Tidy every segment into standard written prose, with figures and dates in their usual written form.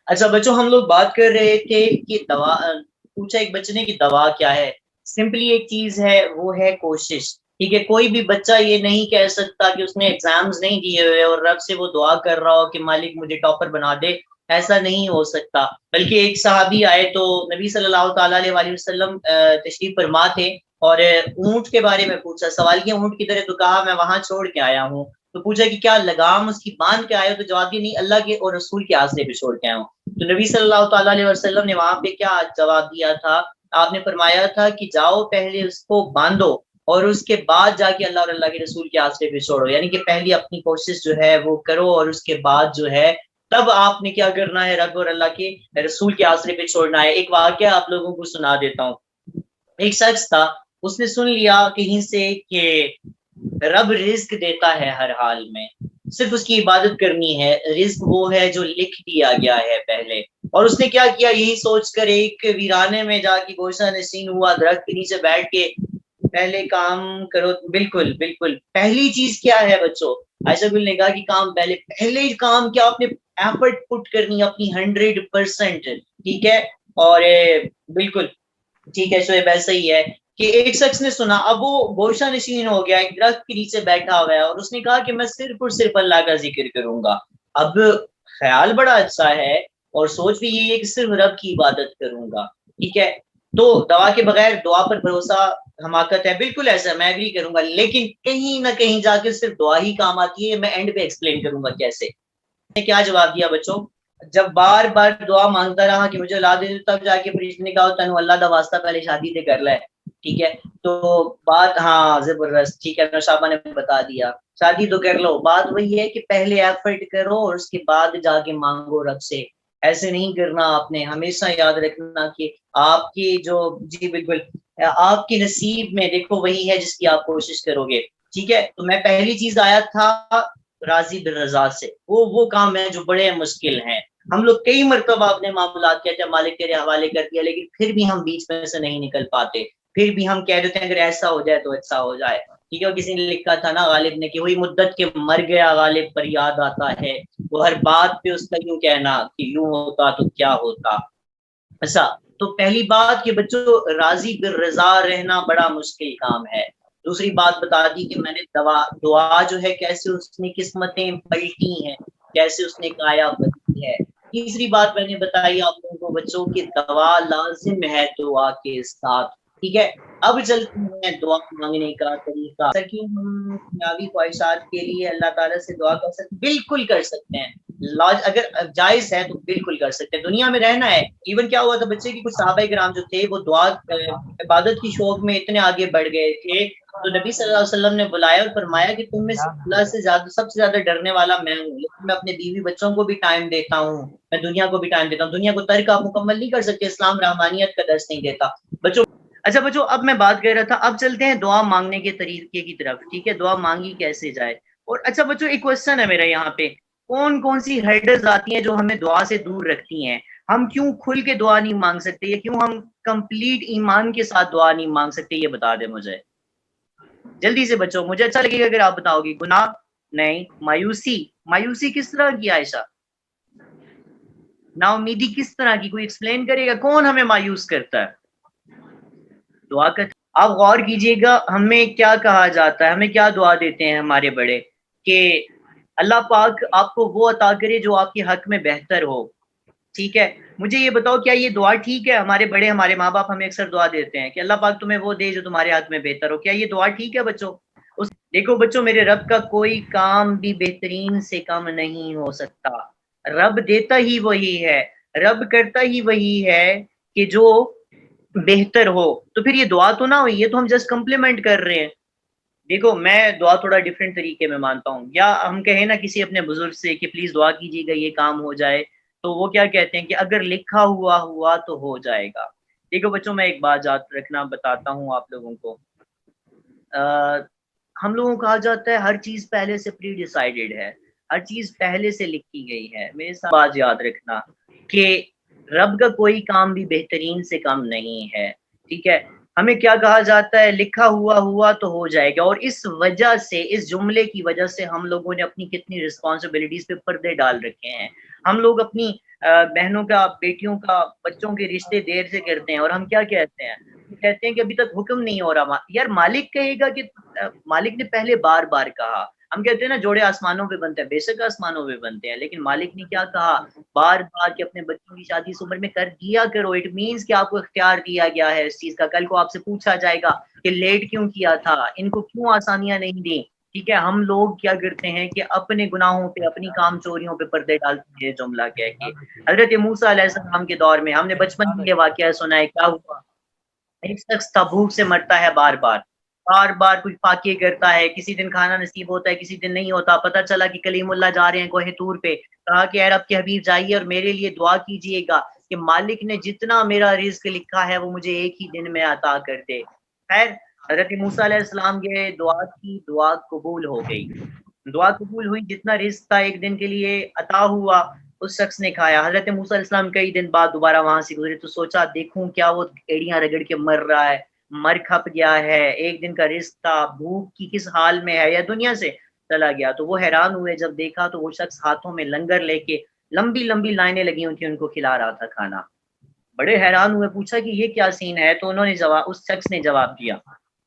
اچھا بچوں، ہم لوگ بات کر رہے تھے کہ دوا، پوچھا ایک بچے نے کہ دوا کیا ہے. سمپلی ایک چیز ہے، وہ ہے کوشش. ٹھیک ہے، کوئی بھی بچہ یہ نہیں کہہ سکتا کہ اس نے ایگزامز نہیں دیے ہوئے اور رب سے وہ دعا کر رہا ہو کہ مالک مجھے ٹاپر بنا دے. ایسا نہیں ہو سکتا. بلکہ ایک صحابی آئے تو نبی صلی اللہ تعالیٰ علیہ وسلم تشریف فرما تھے، اور اونٹ کے بارے میں پوچھا. سوال کیا اونٹ کدھر ہے؟ تو کہا میں وہاں چھوڑ کے آیا ہوں. تو پوچھا کہ کیا لگام اس کی باندھ کے آئے ہو؟ تو جواب دیا نہیں، اللہ کے اور رسول کے آسرے پہ چھوڑ کے آیا ہوں. تو نبی صلی اللہ تعالیٰ علیہ وسلم نے وہاں پہ کیا جواب دیا تھا؟ آپ نے فرمایا تھا کہ جاؤ پہلے اس کو باندھو اور اس کے بعد جا کے اللہ اور اللہ کے رسول کے آسرے پہ چھوڑو. یعنی کہ پہلی اپنی کوشش جو ہے وہ کرو، اور اس کے بعد جو ہے تب آپ نے کیا کرنا ہے؟ رب اور اللہ کے رسول کے آسرے پہ چھوڑنا ہے. ایک واقعہ آپ لوگوں کو سنا دیتا ہوں. ایک شخص تھا، اس نے سن لیا کہیں سے کہ رب رزق دیتا ہے ہر حال میں، صرف اس کی عبادت کرنی ہے. رزق وہ ہے جو لکھ دیا گیا ہے پہلے. اور اس نے کیا کیا؟ یہی سوچ کر ایک ویرانے میں جا کے گوشہ نشین ہوا، درخت کے نیچے بیٹھ کے پہلے کام کرو. بالکل بالکل، پہلی چیز کیا ہے بچوں؟ عائشہ گل نے کہا کہ پہلے کام کیا؟ اپنے ایفرٹ پٹ کرنی اپنی 100%. ٹھیک ہے، اور بالکل ٹھیک ہے. شعیب ایسا ہی ہے کہ ایک شخص نے سنا، اب وہ گوشہ نشین ہو گیا، ایک درخت کے نیچے بیٹھا ہوا ہے، اور اس نے کہا کہ میں صرف اور صرف اللہ کا ذکر کروں گا. اب خیال بڑا اچھا ہے اور سوچ بھی یہی ہے کہ صرف رب کی عبادت کروں گا. ٹھیک ہے، تو دعا کے بغیر دعا پر بھروسہ حماقت ہے. بالکل ایسا میں ایگری کروں گا، لیکن کہیں نہ کہیں جا کے صرف دعا ہی کام آتی ہے. میں اینڈ پہ ایکسپلین کروں گا کیسے. نے کیا جواب دیا بچوں؟ جب بار بار دعا مانگتا رہا کہ مجھے اولاد دے، تب جا کے فرشتے نے کہا تینو اللہ دا واسطہ پہلے شادی تے کر لے. ٹھیک ہے، تو بات ہاں زبردست. ٹھیک ہے، نوشابہ نے بتا دیا شادی تو کر لو. بات وہی ہے کہ پہلے ایفرٹ کرو اور اس کے بعد جا کے مانگو رب سے. ایسے نہیں کرنا. آپ نے ہمیشہ یاد رکھنا کہ آپ کی جو، جی بالکل، آپ کی نصیب میں دیکھو وہی ہے جس کی آپ کوشش کرو گے. ٹھیک ہے، تو میں پہلی چیز آیا تھا راضی بالرضا سے. وہ کام ہے جو بڑے مشکل ہیں. ہم لوگ کئی مرتبہ اپنے معاملات کہتے ہیں مالک تیرے حوالے کر دیا، لیکن پھر بھی ہم بیچ میں سے نہیں نکل پاتے. پھر بھی ہم کہہ دیتے ہیں اگر ایسا ہو جائے تو اچھا ہو جائے. ٹھیک ہے، کسی نے لکھا تھا نا غالب نے کہ وہی مدت کے مر گیا غالب پر یاد آتا ہے، وہ ہر بات پہ اس کا یوں کہنا کہ یوں ہوتا تو کیا ہوتا. ایسا تو پہلی بات کہ بچوں راضی بالرضا رہنا بڑا مشکل کام ہے. دوسری بات بتا دی کہ میں نے دعا جو ہے کیسے اس نے قسمتیں پلٹی ہیں، کیسے اس نے کایا بدلی ہے. تیسری بات میں نے بتائی آپ لوگوں کو بچوں کی دعا لازم ہے دعا کے ساتھ. ٹھیک ہے، اب چلتے ہیں دعا مانگنے کا طریقہ. کہ ہم دنیاوی خواہشات کے لیے اللہ تعالیٰ سے دعا کر سکتے؟ بالکل کر سکتے ہیں. اگر جائز ہے تو بالکل کر سکتے ہیں. دنیا میں رہنا ہے. ایون کیا ہوا تھا بچے کی، کچھ صحابہ کرام جو تھے وہ دعا عبادت کی شوق میں اتنے آگے بڑھ گئے تھے، تو نبی صلی اللہ علیہ وسلم نے بلایا اور فرمایا کہ تم میں سے اللہ سے زیادہ، سب سے زیادہ ڈرنے والا میں ہوں، لیکن میں اپنے بیوی بچوں کو بھی ٹائم دیتا ہوں، میں دنیا کو بھی ٹائم دیتا ہوں. دنیا کو ترک آپ مکمل نہیں کر سکتے. اسلام رحمانیت کا درس نہیں دیتا بچوں. اچھا بچوں، اب میں بات کر رہا تھا، اب چلتے ہیں دعا مانگنے کے طریقے کی طرف. ٹھیک ہے، دعا مانگی کیسے جائے. اور اچھا بچوں، ایک کوشچن ہے میرا یہاں پہ، کون کون سی ہرڈلز آتی ہیں جو ہمیں دعا سے دور رکھتی ہیں؟ ہم کیوں کھل کے دعا نہیں مانگ سکتے؟ یا کیوں ہم کمپلیٹ ایمان کے ساتھ دعا نہیں مانگ سکتے؟ یہ بتا دیں مجھے جلدی سے بچوں. مجھے اچھا لگے گا اگر آپ بتاؤ گے. گناہ نہیں. مایوسی کس طرح کی عائشہ؟ نا امیدی کس طرح کی؟ کوئی ایکسپلین کرے گا؟ کون ہمیں مایوس کرتا ہے؟ دعا کر. آپ غور کیجئے گا ہمیں کیا کہا جاتا ہے، ہمیں کیا دعا دیتے ہیں ہمارے بڑے کہ اللہ پاک آپ کو وہ عطا کرے جو آپ کے حق میں بہتر ہو. ٹھیک ہے، مجھے یہ بتاؤ کیا یہ دعا ٹھیک ہے؟ ہمارے بڑے، ہمارے ماں باپ ہمیں اکثر دعا دیتے ہیں کہ اللہ پاک تمہیں وہ دے جو تمہارے حق میں بہتر ہو. کیا یہ دعا ٹھیک ہے بچوں؟ دیکھو بچوں، میرے رب کا کوئی کام بھی بہترین سے کم نہیں ہو سکتا. رب دیتا ہی وہی ہے، رب کرتا ہی وہی ہے کہ جو بہتر ہو. تو پھر یہ دعا تو نہ ہوئی، یہ تو ہم جسٹ کمپلیمنٹ کر رہے ہیں. دیکھو میں دعا تھوڑا ڈیفرنٹ طریقے میں مانتا ہوں. یا ہم کہیں نا کسی اپنے بزرگ سے کہ پلیز دعا کیجیے گا یہ کام ہو جائے، تو وہ کیا کہتے ہیں کہ اگر لکھا ہوا تو ہو جائے گا. دیکھو بچوں، میں ایک بات یاد رکھنا بتاتا ہوں آپ لوگوں کو. ہم لوگوں کو کہا جاتا ہے ہر چیز پہلے سے پری ڈیسائیڈڈ ہے، ہر چیز پہلے سے لکھی گئی ہے. میرے ساتھ بات یاد رکھنا کہ رب کا کوئی کام بھی بہترین سے کم نہیں ہے. ٹھیک ہے، ہمیں کیا کہا جاتا ہے، لکھا ہوا ہوا تو ہو جائے گا، اور اس وجہ سے، اس جملے کی وجہ سے ہم لوگوں نے اپنی کتنی رسپانسبلٹیز پہ پردے ڈال رکھے ہیں۔ ہم لوگ اپنی بہنوں کا، بیٹیوں کا، بچوں کے رشتے دیر سے کرتے ہیں، اور ہم کیا کہتے ہیں، ہم کہتے ہیں کہ ابھی تک حکم نہیں ہو رہا۔ یار مالک کہے گا کہ مالک نے پہلے بار بار کہا۔ ہم کہتے ہیں نا جوڑے آسمانوں پہ بنتے ہیں، بے شک آسمانوں پہ بنتے ہیں، لیکن مالک نے کیا کہا بار بار کہ اپنے بچوں کی شادی اس عمر میں کر دیا کرو۔ اٹ مینس کہ آپ کو اختیار دیا گیا ہے اس چیز کا۔ کل کو آپ سے پوچھا جائے گا کہ لیٹ کیوں کیا تھا، ان کو کیوں آسانیاں نہیں دی، ٹھیک ہے۔ ہم لوگ کیا کرتے ہیں کہ اپنے گناہوں پہ، اپنی کام چوریوں پہ پردے ڈالتے ہیں، جملہ کہہ کے۔ حضرت موسیٰ علیہ السلام کے دور میں ہم نے بچپن میں یہ واقعہ سنا ہے، کیا ہوا، ایک شخص تھا بھوک سے مرتا ہے، بار بار بار بار کچھ فاقے کرتا ہے، کسی دن کھانا نصیب ہوتا ہے، کسی دن نہیں ہوتا۔ پتہ چلا کہ کلیم اللہ جا رہے ہیں کوہ طور پہ، کہا کہ اے رب کے حبیب جائیے اور میرے لیے دعا کیجئے گا کہ مالک نے جتنا میرا رزق لکھا ہے وہ مجھے ایک ہی دن میں عطا کر دے۔ خیر، حضرت موسیٰ علیہ السلام کے دعا کی، دعا قبول ہو گئی، دعا قبول ہوئی، جتنا رزق تھا ایک دن کے لیے عطا ہوا، اس شخص نے کھایا۔ حضرت موسیٰ علیہ السلام کئی دن بعد دوبارہ وہاں سے گزرے تو سوچا دیکھوں کیا وہ ایڑیاں رگڑ کے مر رہا ہے، مر کھپ گیا ہے، ایک دن کا رزق تھا، بھوک کی کس حال میں ہے، یا دنیا سے چلا گیا۔ تو وہ حیران ہوئے جب دیکھا تو وہ شخص ہاتھوں میں لنگر لے کے، لمبی لمبی لائنیں لگی ہوئی تھیں، ان کو کھلا رہا تھا کھانا۔ بڑے حیران ہوئے، پوچھا کہ یہ کیا سین ہے، تو انہوں نے اس شخص نے جواب دیا،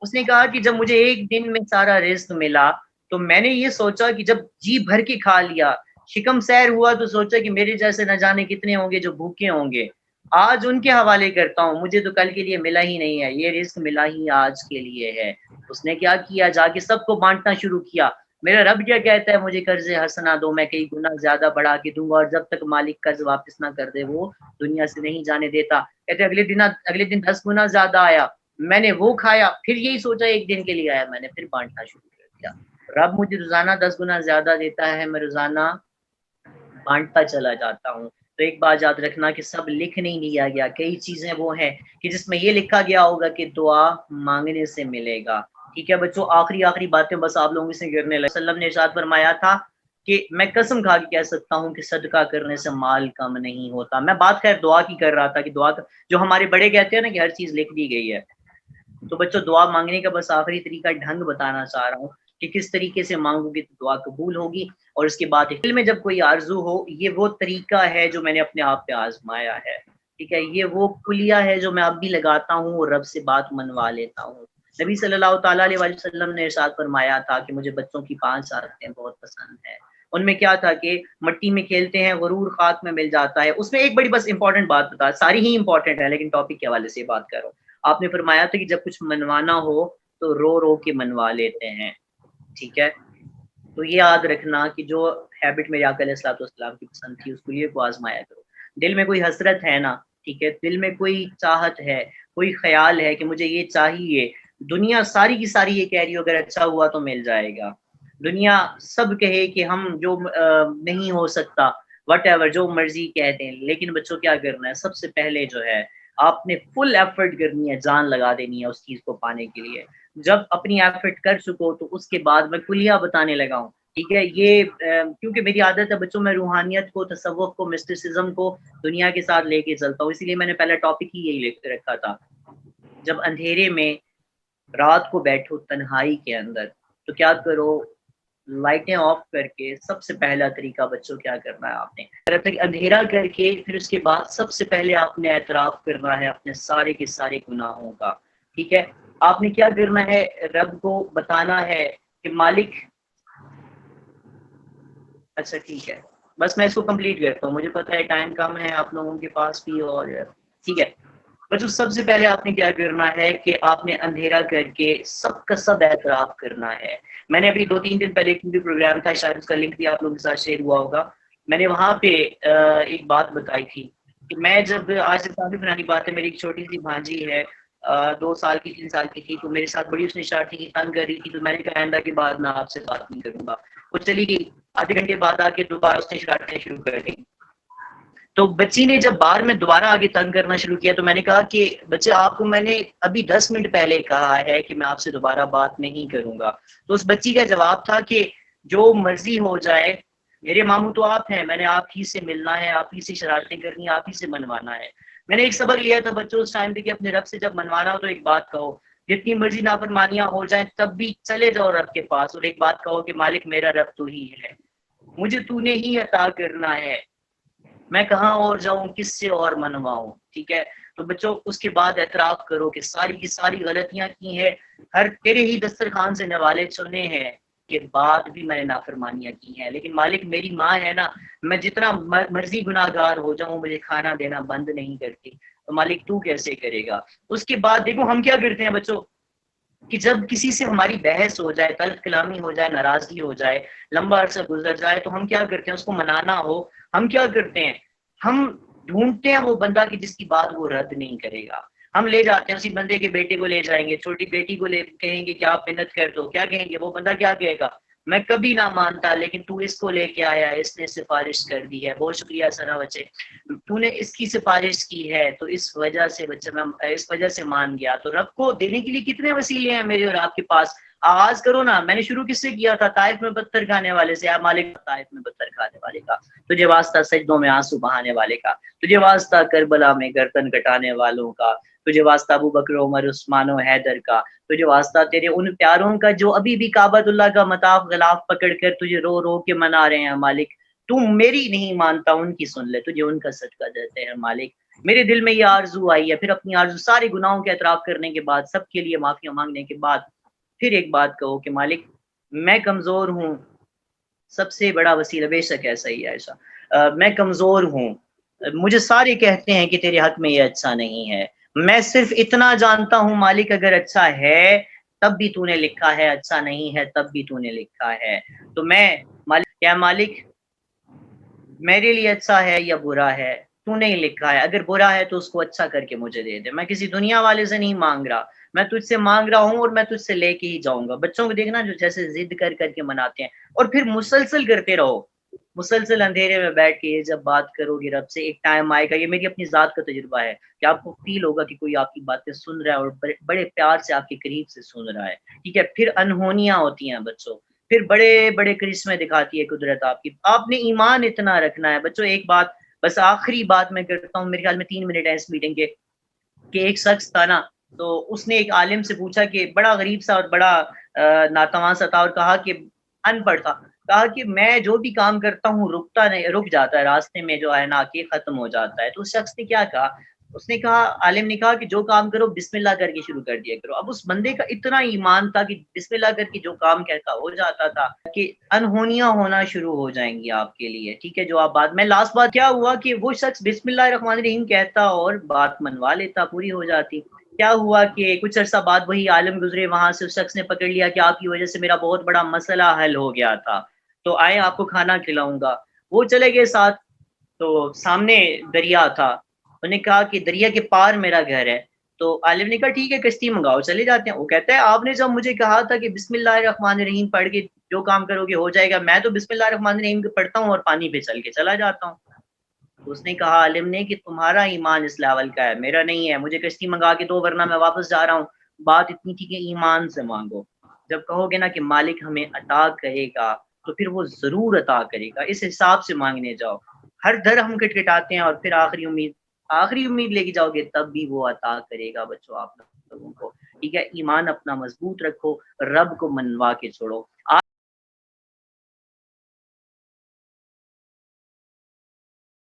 اس نے کہا کہ جب مجھے ایک دن میں سارا رزق ملا تو میں نے یہ سوچا کہ جب جی بھر کے کھا لیا، شکم سیر ہوا، تو سوچا کہ میرے جیسے نہ جانے کتنے ہوں گے جو بھوکے ہوں گے، آج ان کے حوالے کرتا ہوں، مجھے تو کل کے لیے ملا ہی نہیں ہے، یہ رزق ملا ہی آج کے لیے ہے۔ اس نے کیا کیا، جا کے سب کو بانٹنا شروع کیا۔ میرا رب کیا کہتا ہے، مجھے قرض حسنہ دو، میں کئی گنا زیادہ بڑھا کے دوں گا، اور جب تک مالک قرض واپس نہ کر دے وہ دنیا سے نہیں جانے دیتا۔ کہتے اگلے دن 10 گنا زیادہ آیا، میں نے وہ کھایا، پھر یہی سوچا ایک دن کے لیے آیا، میں نے پھر بانٹنا شروع کر دیا۔ رب مجھے روزانہ 10 گنا زیادہ دیتا ہے، میں روزانہ بانٹتا چلا جاتا ہوں۔ تو ایک بات یاد رکھنا کہ سب لکھ نہیں لیا گیا، کئی چیزیں وہ ہیں کہ جس میں یہ لکھا گیا ہوگا کہ دعا مانگنے سے ملے گا، ٹھیک ہے بچوں۔ آخری باتیں بس آپ لوگوں سے کرنے لگے۔ وسلم نے ارشاد فرمایا تھا کہ میں قسم کھا کے کہہ سکتا ہوں کہ صدقہ کرنے سے مال کم نہیں ہوتا۔ میں بات خیر دعا کی کر رہا تھا کہ دعا جو ہمارے بڑے کہتے ہیں نا کہ ہر چیز لکھ دی گئی ہے، تو بچوں دعا مانگنے کا بس آخری طریقہ ڈھنگ بتانا چاہ رہا ہوں کہ کس طریقے سے مانگو گے تو دعا قبول ہوگی۔ اور اس کے بعد دل میں جب کوئی آرزو ہو، یہ وہ طریقہ ہے جو میں نے اپنے آپ پہ آزمایا ہے، ٹھیک ہے، یہ وہ کلیہ ہے جو میں اب بھی لگاتا ہوں اور رب سے بات منوا لیتا ہوں۔ نبی صلی اللہ تعالیٰ علیہ وسلم نے ارشاد فرمایا تھا کہ مجھے بچوں کی 5 عادتیں بہت پسند ہیں۔ ان میں کیا تھا کہ مٹی میں کھیلتے ہیں، غرور خاک میں مل جاتا ہے۔ اس میں ایک بڑی بس امپورٹنٹ بات بتا، ساری ہی امپورٹنٹ ہے لیکن ٹاپک کے حوالے سے یہ بات کرو۔ آپ نے فرمایا تھا کہ جب کچھ منوانا ہو تو رو رو کے منوا لیتے ہیں، ٹھیک ہے۔ تو یہ یاد رکھنا کہ جو ہیبٹ میرے آقا علیہ الصلوۃ والسلام کی پسند تھی اس کو یہ کو آزمایا کرو۔ دل میں کوئی حسرت ہے نا، ٹھیک ہے، دل میں کوئی چاہت ہے، کوئی خیال ہے کہ مجھے یہ چاہیے، دنیا ساری کی ساری یہ کہہ رہی ہو اگر اچھا ہوا تو مل جائے گا، دنیا سب کہے کہ ہم جو نہیں ہو سکتا، وٹ ایور، جو مرضی کہہ دیں، لیکن بچوں کیا کرنا ہے، سب سے پہلے جو ہے آپ نے فل ایفرٹ کرنی ہے، جان لگا دینی ہے اس چیز کو پانے کے لیے۔ جب اپنی ایفرٹ کر چکو تو اس کے بعد میں کلیہ بتانے لگا ہوں، ٹھیک ہے۔ یہ کیونکہ میری عادت ہے بچوں میں روحانیت کو، تصوف کو، مسٹسزم کو دنیا کے ساتھ لے کے چلتا ہوں، اسی لیے میں نے پہلا ٹاپک ہی یہی رکھا تھا۔ جب اندھیرے میں رات کو بیٹھو تنہائی کے اندر تو کیا کرو، لائٹیں آف کر کے سب سے پہلا طریقہ بچوں کیا کرنا ہے، آپ نے اندھیرا کر کے پھر اس کے بعد سب سے پہلے آپ نے اعتراف کرنا ہے اپنے سارے کے سارے گناہوں کا، ٹھیک ہے۔ آپ نے کیا کرنا ہے، رب کو بتانا ہے کہ مالک، اچھا ٹھیک ہے، بس میں اس کو کمپلیٹ کرتا ہوں، مجھے پتہ ہے ٹائم کم ہے آپ لوگوں کے پاس بھی، اور ٹھیک ہے بچوں سب سے پہلے آپ نے کیا کرنا ہے کہ آپ نے اندھیرا کر کے سب کا سب اعتراف کرنا ہے۔ میں نے ابھی 2-3 دن پہلے ایک پروگرام تھا، شاید اس کا لنک بھی آپ لوگوں کے ساتھ شیئر ہوا ہوگا، میں نے وہاں پہ ایک بات بتائی تھی کہ میں جب، آج سے کافی پرانی بات ہے، میری ایک چھوٹی سی بھانجی ہے، 2 سال کی 3 سال کی تھی، تو میرے ساتھ بڑی اس نے شرارتی کی، تنگ کر رہی تھی، تو میں نے کہا آئندہ کے بعد میں آپ سے بات نہیں کروں گا۔ وہ چلی گئی، آدھے گھنٹے بعد آ کے دوبارہ اس نے شرارتیں شروع کر دی، تو بچی نے جب بار میں دوبارہ آگے تنگ کرنا شروع کیا تو میں نے کہا کہ بچے آپ کو میں نے ابھی 10 منٹ پہلے کہا ہے کہ میں آپ سے دوبارہ بات نہیں کروں گا۔ تو اس بچی کا جواب تھا کہ جو مرضی ہو جائے، میرے ماموں تو آپ ہیں، میں نے آپ ہی سے ملنا ہے، آپ ہی سے شرارتیں کرنی، آپ ہی سے منوانا ہے۔ میں نے ایک سبق لیا تھا بچوں اس ٹائم پہ کہ اپنے رب سے جب منوانا ہو تو ایک بات کہو، جتنی مرضی نافرمانیاں ہو جائیں تب بھی چلے جاؤ رب کے پاس اور ایک بات کہو کہ مالک میرا رب تو ہی ہے، مجھے تو نے ہی عطا کرنا ہے، میں کہاں اور جاؤں، کس سے اور منواؤں. ٹھیک ہے. تو بچوں اس کے بعد اعتراف کرو کہ ساری کی ساری غلطیاں کی ہیں، ہر تیرے ہی دسترخوان سے نوالے چنے ہیں کے بعد بھی میں نے نافرمانیاں کی ہیں، لیکن مالک میری ماں ہے نا، میں جتنا مرضی گناہ گار ہو جاؤں مجھے کھانا دینا بند نہیں کرتی، تو مالک تو کیسے کرے گا. اس کے بعد دیکھو ہم کیا کرتے ہیں بچوں کہ جب کسی سے ہماری بحث ہو جائے، تلخ کلامی ہو جائے، ناراضگی ہو جائے، لمبا عرصہ گزر جائے، تو ہم کیا کرتے ہیں اس کو منانا ہو، ہم کیا کرتے ہیں، ہم ڈھونڈتے ہیں وہ بندہ کہ جس کی بات وہ رد نہیں کرے گا. ہم لے جاتے ہیں اسی بندے کے بیٹے کو لے جائیں گے، چھوٹی بیٹی کو لے کہیں گے کہ آپ محنت کر دو، کیا کہیں گے وہ بندہ کیا کہے گا، میں کبھی نہ مانتا لیکن تو اس کو لے کے آیا، اس نے سفارش کر دی ہے، بہت شکریہ سنا بچے، تو نے اس کی سفارش کی ہے تو اس وجہ سے بچہ میں اس وجہ سے مان گیا. تو رب کو دینے کے لیے کتنے وسیلے ہیں میرے اور آپ کے پاس. آغاز کرو نا، میں نے شروع کس سے کیا تھا، طائف میں پتھر کھانے والے سے. آپ مالک طائف میں پتھر کھانے والے کا، تجھے واسطہ سجدوں میں آنسو بہانے والے کا، تجھے واسطہ کربلا میں گردن کٹانے والوں کا، تجھے واسطہ ابو بکر عمر عثمان و حیدر کا، تجھے واسطہ تیرے ان پیاروں کا جو ابھی بھی کعبۃ اللہ کا مطاف غلاف پکڑ کر تجھے رو رو کے منا رہے ہیں. مالک تم میری نہیں مانتا، ان کی سن لے، تجھے ان کا صدقہ دیتے ہیں. مالک میرے دل میں یہ آرزو آئی ہے، پھر اپنی آرزو سارے گناہوں کے اعتراف کرنے کے بعد، سب کے لیے معافی مانگنے کے بعد پھر ایک بات کہو کہ مالک میں کمزور ہوں، سب سے بڑا وسیلہ بے شک ایسا ہی ہے ایسا، میں کمزور ہوں، مجھے سارے کہتے ہیں کہ تیرے حق میں یہ اچھا نہیں ہے، میں صرف اتنا جانتا ہوں مالک اگر اچھا ہے تب بھی تو نے لکھا ہے، اچھا نہیں ہے تب بھی تو نے لکھا ہے. تو میں مالک کیا مالک میرے لیے اچھا ہے یا برا ہے تو نہیں لکھا ہے، اگر برا ہے تو اس کو اچھا کر کے مجھے دے دے، میں کسی دنیا والے سے نہیں مانگ رہا، میں تجھ سے مانگ رہا ہوں اور میں تجھ سے لے کے ہی جاؤں گا. بچوں کو دیکھنا جو جیسے ضد کر کر کے مناتے ہیں اور پھر مسلسل کرتے رہو، مسلسل اندھیرے میں بیٹھ کے یہ جب بات کرو گے رب سے ایک ٹائم آئے گا، یہ میری اپنی ذات کا تجربہ ہے کہ آپ کو فیل ہوگا کہ کوئی آپ کی باتیں سن رہا ہے اور بڑے پیار سے آپ کے قریب سے سن رہا ہے. ٹھیک ہے. پھر انہونیاں ہوتی ہیں بچوں، پھر بڑے بڑے کرشمے دکھاتی ہے قدرت آپ کی. آپ نے ایمان اتنا رکھنا ہے بچوں. ایک بات بس آخری بات میں کرتا ہوں، میرے خیال میں 3 منٹ ہے اس میٹنگ کے، کہ ایک شخص تھا نا، تو اس نے ایک عالم سے پوچھا کہ بڑا غریب سا اور بڑا ناتواں سا تھا اور کہا کہ ان پڑھ تھا، کہا کہ میں جو بھی کام کرتا ہوں رکتا نہیں، رک جاتا ہے راستے میں، جو ہے نا کہ ختم ہو جاتا ہے. تو اس شخص نے کیا کہا، اس نے کہا، عالم نے کہا کہ جو کام کرو بسم اللہ کر کے شروع کر دیا کرو. اب اس بندے کا اتنا ایمان تھا کہ بسم اللہ کر کے جو کام کہتا ہو جاتا تھا کہ انہونیاں ہونا شروع ہو جائیں گی آپ کے لیے. ٹھیک ہے. جو آپ بات میں لاسٹ بات کیا ہوا کہ وہ شخص بسم اللہ الرحمن الرحیم کہتا اور بات منوا لیتا، پوری ہو جاتی. کیا ہوا کہ کچھ عرصہ بعد وہی عالم گزرے، وہاں سے اس شخص نے پکڑ لیا کہ آپ کی وجہ سے میرا بہت بڑا مسئلہ حل ہو گیا تھا، تو آئے آپ کو کھانا کھلاؤں گا. وہ چلے گئے ساتھ، تو سامنے دریا تھا، انہوں نے کہا کہ دریا کے پار میرا گھر ہے. تو عالم نے کہا ٹھیک ہے کشتی منگاؤ چلے جاتے ہیں. وہ کہتا ہے آپ نے جب مجھے کہا تھا کہ بسم اللہ الرحمن الرحیم پڑھ کے جو کام کرو گے ہو جائے گا، میں تو بسم اللہ الرحمن الرحیم پڑھتا ہوں اور پانی پہ چل کے چلا جاتا ہوں. تو اس نے کہا عالم نے کہ تمہارا ایمان اس لیول کا ہے، میرا نہیں ہے، مجھے کشتی منگا کے دو ورنہ میں واپس جا رہا ہوں. بات اتنی تھی کہ ایمان سے مانگو. جب کہو گے نا کہ مالک ہمیں عطا کرے گا تو پھر وہ ضرور عطا کرے گا، اس حساب سے مانگنے جاؤ. ہر در ہم کٹکھٹاتے ہیں اور پھر آخری امید لے کے جاؤ گے تب بھی وہ عطا کرے گا بچوں آپ لوگوں کو. ٹھیک ہے. ایمان اپنا مضبوط رکھو، رب کو منوا کے چھوڑو.